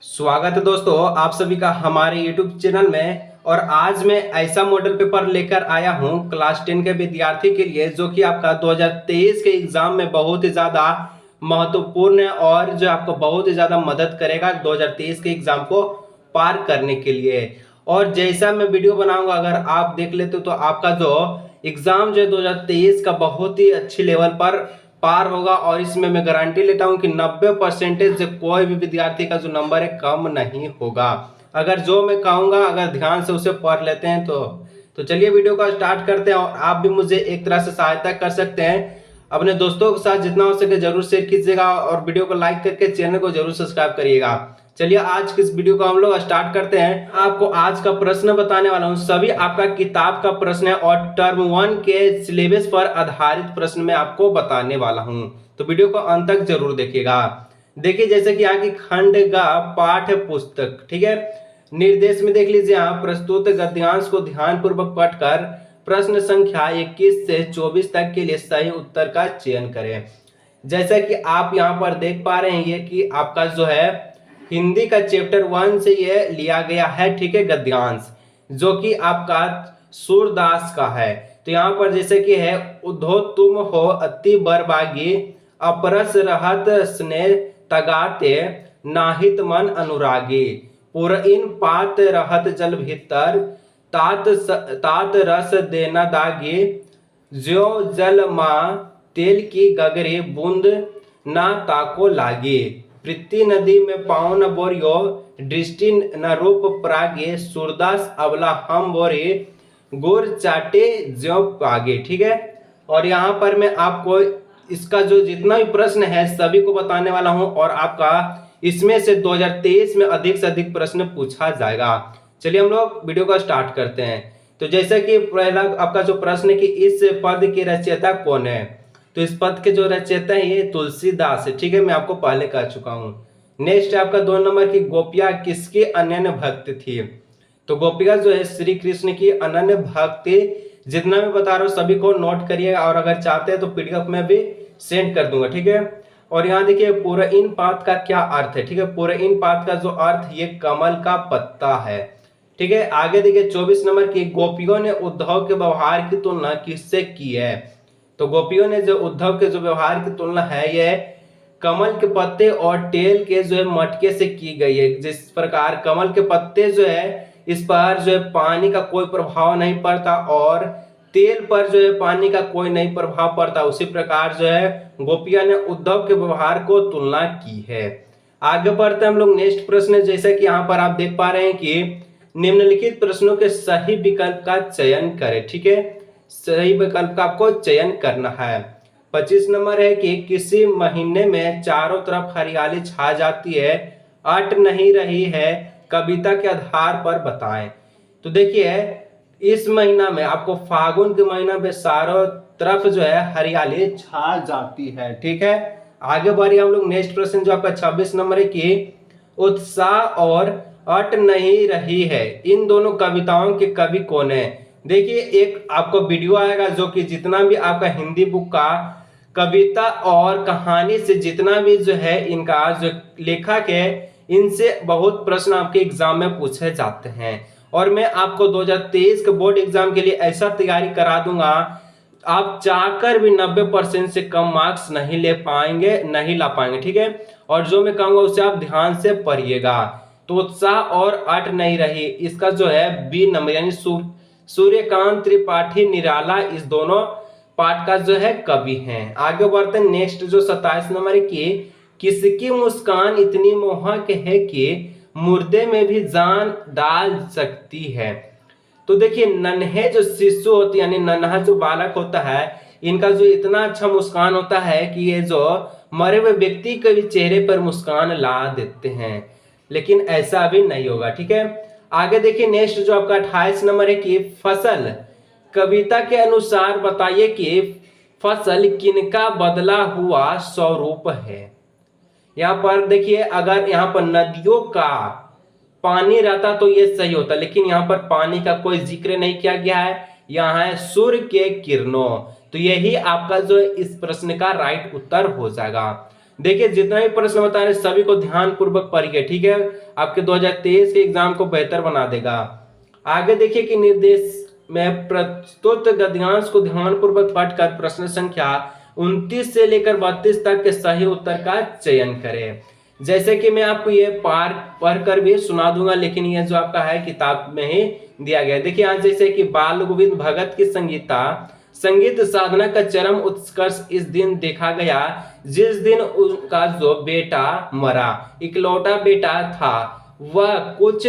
स्वागत है दोस्तों आप सभी का हमारे YouTube चैनल में। और आज मैं ऐसा मॉडल पेपर लेकर आया हूं क्लास 10 के विद्यार्थी के लिए जो कि आपका 2023 के एग्जाम में बहुत ही ज़्यादा महत्वपूर्ण है और जो आपको बहुत ही ज़्यादा मदद करेगा 2023 के एग्जाम को पार करने के लिए। और जैसा मैं वीडियो बनाऊंगा अगर आप देख लेते हो तो आपका जो एग्जाम जो है 2023 का बहुत ही अच्छी लेवल पर पार होगा। और इसमें मैं गारंटी लेता हूं कि 90% से कोई भी विद्यार्थी का जो नंबर है कम नहीं होगा। अगर जो मैं कहूंगा अगर ध्यान से उसे पढ़ लेते हैं तो चलिए वीडियो का स्टार्ट करते हैं। और आप भी मुझे एक तरह से सहायता कर सकते हैं, अपने दोस्तों के साथ जितना हो सके जरूर शेयर कीजिएगा और वीडियो को लाइक करके चैनल को जरूर सब्सक्राइब करिएगा। चलिए आज की इस वीडियो को हम लोग स्टार्ट करते हैं। आपको आज का प्रश्न बताने वाला हूं, सभी आपका किताब का प्रश्न है और टर्म 1 के सिलेबस पर आधारित प्रश्न मैं आपको बताने वाला हूं, तो वीडियो को अंत तक जरूर देखिएगा। देखिए जैसे कि यहाँ की खंड का पाठ्य पुस्तक, ठीक है, निर्देश में देख लीजिए यहाँ प्रस्तुत गद्यांश को ध्यानपूर्वक पढ़कर प्रश्न संख्या 21 से 24 तक के लिए सही उत्तर का चयन करें। जैसा कि आप यहाँ पर देख पा रहे हैं ये कि आपका जो है हिंदी का चैप्टर 1 से ये लिया गया है, ठीक है, गद्यांश जो कि आपका सूरदास का है। तो यहाँ पर जैसे कि है उद्धो तुम हो अति बरबागी अपरस रहत स्नेह तगाते नाहित मन अनुरागी पुरइन पात रहत जल भीतर तात रस देना दागी ज्यो जल माँ तेल की गगरी बूंद ना ताको लागी प्रीति नदी में पाँव न बोरियो दृष्टि न रूप प्रागे सूरदास अबला हम बोरे गुर चाटे ज्यो पागे, ठीक है। और यहाँ पर मैं आपको इसका जो जितना भी प्रश्न है सभी को बताने वाला हूँ और आपका इसमें से 2023 में अधिक से अधिक प्रश्न पूछा जाएगा। चलिए हम लोग वीडियो का स्टार्ट करते हैं। तो जैसे कि पहला आपका जो प्रश्न है कि इस पद के रचयिता कौन है, तो इस पद के जो रचयिता है ये तुलसीदास है, ठीक है, मैं आपको पहले कह चुका हूँ। नेक्स्ट आपका 2 नंबर की गोपिया किसकी अनन्य भक्त थी, तो गोपिका जो है श्री कृष्ण की अनन्य भक्ति। जितना मैं बता रहा हूँ सभी को नोट करिएगा और अगर चाहते हैं तो पीडीएफ में भी सेंड कर दूंगा, ठीक है। और यहाँ देखिए पुरइन पात का क्या अर्थ है, ठीक है, पुरइन पात का जो अर्थ ये कमल का पत्ता है, ठीक है। आगे देखिए 24 नंबर की गोपियों ने उद्धव के व्यवहार की तुलना किससे की है, तो गोपियों ने जो उद्धव के जो व्यवहार की तुलना है ये कमल के पत्ते और टेल के जो है मटके से की गई है। जिस प्रकार कमल के पत्ते जो है इस पर जो है पानी का कोई प्रभाव नहीं पड़ता और तेल पर जो है पानी का कोई नहीं प्रभाव पड़ता, उसी प्रकार जो है गोपियां ने उद्धव के व्यवहार को तुलना की है। आगे बढ़ते हैं हम लोग नेक्स्ट प्रश्न, जैसे कि यहाँ पर आप देख पा रहे हैं कि निम्नलिखित प्रश्नों के सही विकल्प का चयन करें, ठीक है, सही विकल्प का आपको चयन करना है। 25 नंबर है कि किसी महीने में चारों तरफ हरियाली छा जाती है, अट नहीं रही है, कविता के आधार पर बताएं। तो देखिए इस महीना में आपको फागुन के महीना में चारों तरफ जो है हरियाली छा जाती है, ठीक है। आगे बढ़िए हम लोग नेक्स्ट प्रश्न जो आपका 26 नंबर है कि उत्साह और अट नहीं रही है इन दोनों कविताओं के कवि कौन है। देखिए एक आपको वीडियो आएगा जो कि जितना भी आपका हिंदी बुक का कविता और कहानी से जितना भी जो है इनका जो लेखक है इनसे बहुत प्रश्न आपके एग्जाम में पूछे जाते हैं। और मैं आपको 2023 के बोर्ड एग्जाम के लिए ऐसा तैयारी करा दूंगा आप चाहकर भी 90% से कम मार्क्स नहीं ले पाएंगे, नहीं ला पाएंगे, ठीक है। और जो मैं कहूंगा उसे आप ध्यान से पढ़िएगा। तो उत्साह और अट नहीं रही इसका जो है बी नंबर यानी सूर्यकांत त्रिपाठी निराला इस दोनों पाठ का जो है कवि हैं। आगे बढ़ते हैं नेक्स्ट जो 27 नंबर की किसकी मुस्कान इतनी मोहक है कि मुर्दे में भी जान डाल सकती है। तो देखिए नन्हे जो शिशु होती है यानी नन्हा जो बालक होता है इनका जो इतना अच्छा मुस्कान होता है कि ये जो मरे हुए व्यक्ति के भी चेहरे पर मुस्कान ला देते हैं, लेकिन ऐसा भी नहीं होगा, ठीक है। आगे देखिए नेक्स्ट जो आपका 28 नंबर है कि फसल कविता के अनुसार बताइए कि फसल किनका बदला हुआ स्वरूप है। यहाँ पर देखिए अगर यहाँ पर नदियों का पानी रहता तो ये सही होता, लेकिन यहाँ पर पानी का कोई जिक्र नहीं किया गया है, यहाँ है सूर्य के किरणों। तो यही आपका जो इस प्रश्न का राइट उत्तर हो जाएगा। देखिए जितना भी प्रश्न बता रहे सभी को ध्यान पूर्वक पढ़िए, ठीक है, आपके 2023 के एग्जाम को बेहतर बना देगा। आगे देखिए कि निर्देश में प्रस्तुत गद्यांश को ध्यान पूर्वक पढ़कर प्रश्न संख्या 29 से लेकर 32 तक के सही उत्तर का चयन करें। जैसे कि मैं आपको ये पढ़कर भी सुना दूंगा, लेकिन ये जो आपका है किताब में ही दिया गया है। देखिए आज जैसे कि बाल गोविंद भगत की संगीत साधना का चरम उत्कर्ष इस दिन देखा गया जिस दिन उनका जो बेटा मरा, इकलौता बेटा था, वह कुछ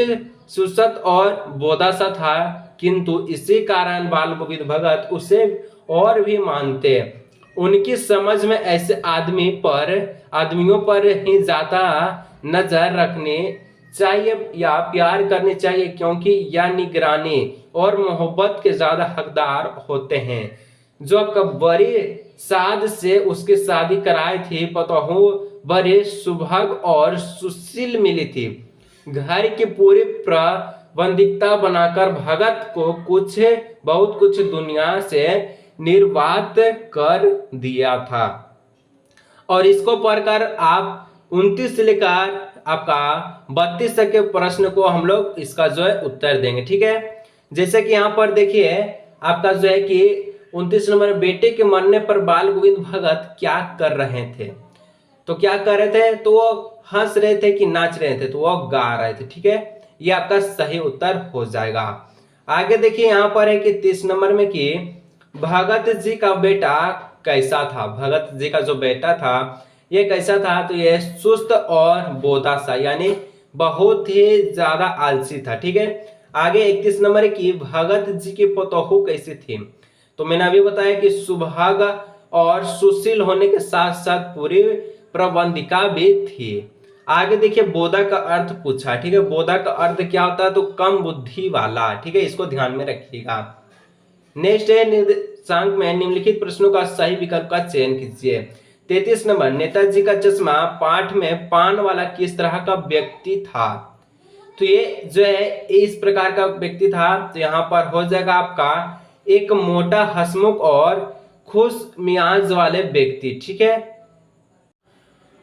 सुसत और बोधासा था, किंतु इसी कारण बाल गोविंद भगत उसे और भी मानते। उनकी समझ में ऐसे आदमियों पर ही ज्यादा नजर रखने चाहिए या प्यार करने चाहिए, क्योंकि यह निगरानी और मोहब्बत के ज्यादा हकदार होते हैं। जो बड़ी साध से उसकी शादी कराई थी, पतोहू बड़े सुभग और सुशील मिली थी। घर की पूरी प्रबंधिकता बनाकर भगत को बहुत कुछ दुनिया से निर्वात कर दिया था। और इसको पढ़कर आप 29 से लेकर आपका 32 तक के प्रश्न को हम लोग इसका जो है उत्तर देंगे, ठीक है। जैसे कि यहाँ पर देखिए आपका जो है कि 29 नंबर, बेटे के मरने पर बाल गोविंद भगत क्या कर रहे थे? तो क्या कर रहे थे? तो वो हंस रहे थे कि नाच रहे थे? तो वो गा रहे थे, ठीक है। ये आपका सही उत्तर हो जाएगा। आगे देखिए यहाँ पर है कि 30 नंबर में कि भगत जी का बेटा कैसा था? भगत जी का जो बेटा था ये कैसा था? तो ये सुस्त और बोधासा यानी बहुत ही ज्यादा आलसी था, ठीक है। आगे 31 नंबर की भगत जी की पतोहू कैसी थी? तो मैंने अभी बताया कि सुभाग और सुशील होने के साथ साथ पूरी प्रबंधिका भी थी। आगे देखिए बोधा का अर्थ पूछा, ठीक है। बोधा का अर्थ क्या होता है? तो कम बुद्धि वाला, ठीक है, इसको ध्यान में रखिएगा। नेक्स्ट है निर्देशांक में निम्नलिखित प्रश्नों का सही विकल्प का चयन कीजिए। 33 नंबर, नेताजी का चश्मा पाठ में पान वाला किस तरह का व्यक्ति था? तो ये जो है इस प्रकार का व्यक्ति था। तो यहाँ पर हो जाएगा आपका एक मोटा, हंसमुख और खुश मियाज वाले व्यक्ति, ठीक है।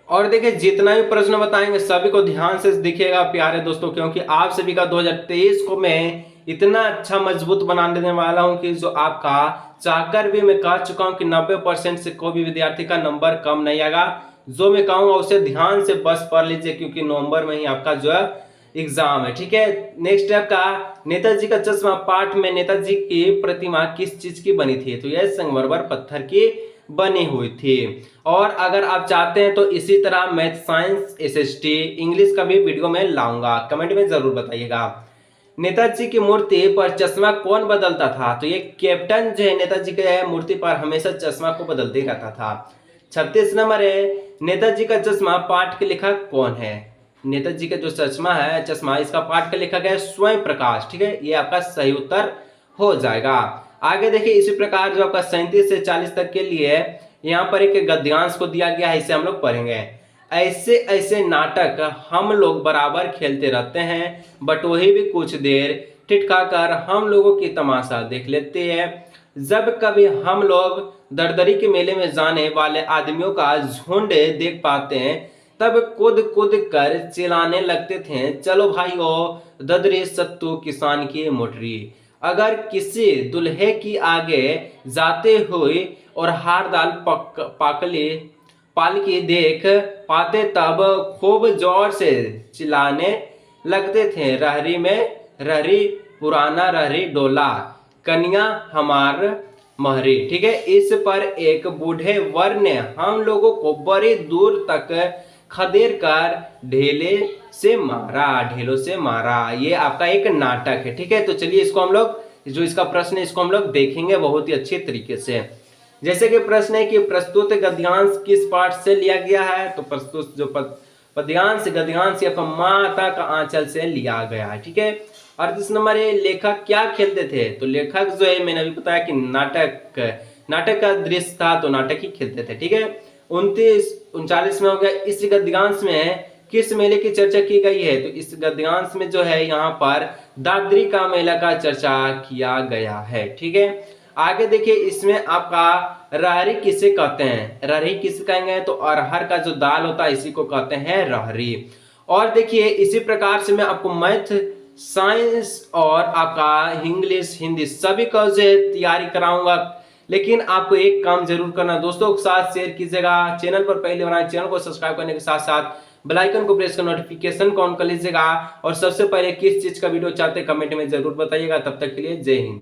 और देखिए जितना भी प्रश्न बताएंगे सभी को ध्यान से देखिएगा प्यारे दोस्तों, क्योंकि आप सभी का 2023 को मैं इतना अच्छा मजबूत बना देने वाला हूं कि जो आपका चाहकर भी मैं कह चुका हूं कि 90% से कोई भी विद्यार्थी का नंबर कम नहीं आएगा। जो मैं कहूंगा उसे ध्यान से बस पढ़ लीजिए, क्योंकि नवंबर में ही आपका जो है एग्जाम है, ठीक है। नेक्स्ट आपका नेताजी का चश्मा पाठ में नेताजी की प्रतिमा किस चीज की बनी थी? तो यह संगमरमर पत्थर की बनी हुई थी। और अगर आप चाहते हैं तो इसी तरह मैथ, साइंस, एसएसटी, इंग्लिश का भी वीडियो में लाऊंगा, कमेंट में जरूर बताइएगा। नेताजी की मूर्ति पर चश्मा कौन बदलता था? तो ये कैप्टन जो है नेताजी के मूर्ति पर हमेशा चश्मा को बदलते रहता था। 36 नंबर है, नेताजी का चश्मा पाठ के लेखक कौन है? नेताजी का जो चश्मा इसका पाठ का लेखक है स्वयं प्रकाश, ठीक है। ये आपका सही उत्तर हो जाएगा। आगे देखिए इसी प्रकार जो आपका 37 से 40 तक के लिए यहाँ पर एक गद्यांश को दिया गया है, इसे हम लोग पढ़ेंगे। ऐसे ऐसे नाटक हम लोग बराबर खेलते रहते हैं, बट वही भी कुछ देर ठिठका कर हम लोगों की तमाशा देख लेते हैं। जब कभी हम लोग दरदरी के मेले में जाने वाले आदमियों का झुंड देख पाते हैं, तब कूद कूद कर चिल्लाने लगते थे, चलो भाइयों ददरी सत्तू किसान की मोटरी। अगर किसी दुल्हे की आगे जाते हुए और हार दाल पालकी देख पाते तब खूब जोर से चिल्लाने लगते थे, रहरी में रहरी पुराना रहरी डोला, कन्या हमार महरी, ठीक है। इस पर एक बूढ़े वर ने हम लोगों को बड़ी दूर तक खदेड़ कर ढेलों से मारा। ये आपका एक नाटक है, ठीक है। तो चलिए इसको हम लोग जो इसका प्रश्न है इसको हम लोग देखेंगे बहुत ही अच्छे तरीके से। जैसे कि प्रश्न है कि प्रस्तुत गद्यांश किस पाठ से लिया गया है? तो प्रस्तुत जो पद्यांश गद्यांश या माता का आंचल से लिया गया है, ठीक है। 38 नंबर है, लेखक क्या खेलते थे? तो लेखक जो है मैंने अभी बताया कि नाटक का दृश्य था, तो नाटक ही खेलते थे, ठीक है। 39 में हो गया, इस गद्यांश में किस मेले की चर्चा की गई है? तो इस गद्यांश में जो है यहाँ पर दादरी का मेला का चर्चा किया गया है, ठीक है। आगे देखिए इसमें आपका रहरी किसे कहते हैं? रहरी किसे कहेंगे? तो अरहर का जो दाल होता है इसी को कहते हैं रहरी। और देखिए इसी प्रकार से मैं आपको मैथ, साइंस और आपका इंग्लिश, हिंदी सभी का जो है तैयारी कराऊंगा। लेकिन आपको एक काम जरूर करना, दोस्तों के साथ शेयर कीजिएगा। चैनल पर पहले बनाए चैनल को सब्सक्राइब करने के साथ साथ बेल आइकन को प्रेस कर नोटिफिकेशन को ऑन कर लीजिएगा। और सबसे पहले किस चीज का वीडियो चाहते हैं कमेंट में जरूर बताइएगा। तब तक के लिए जय हिंद।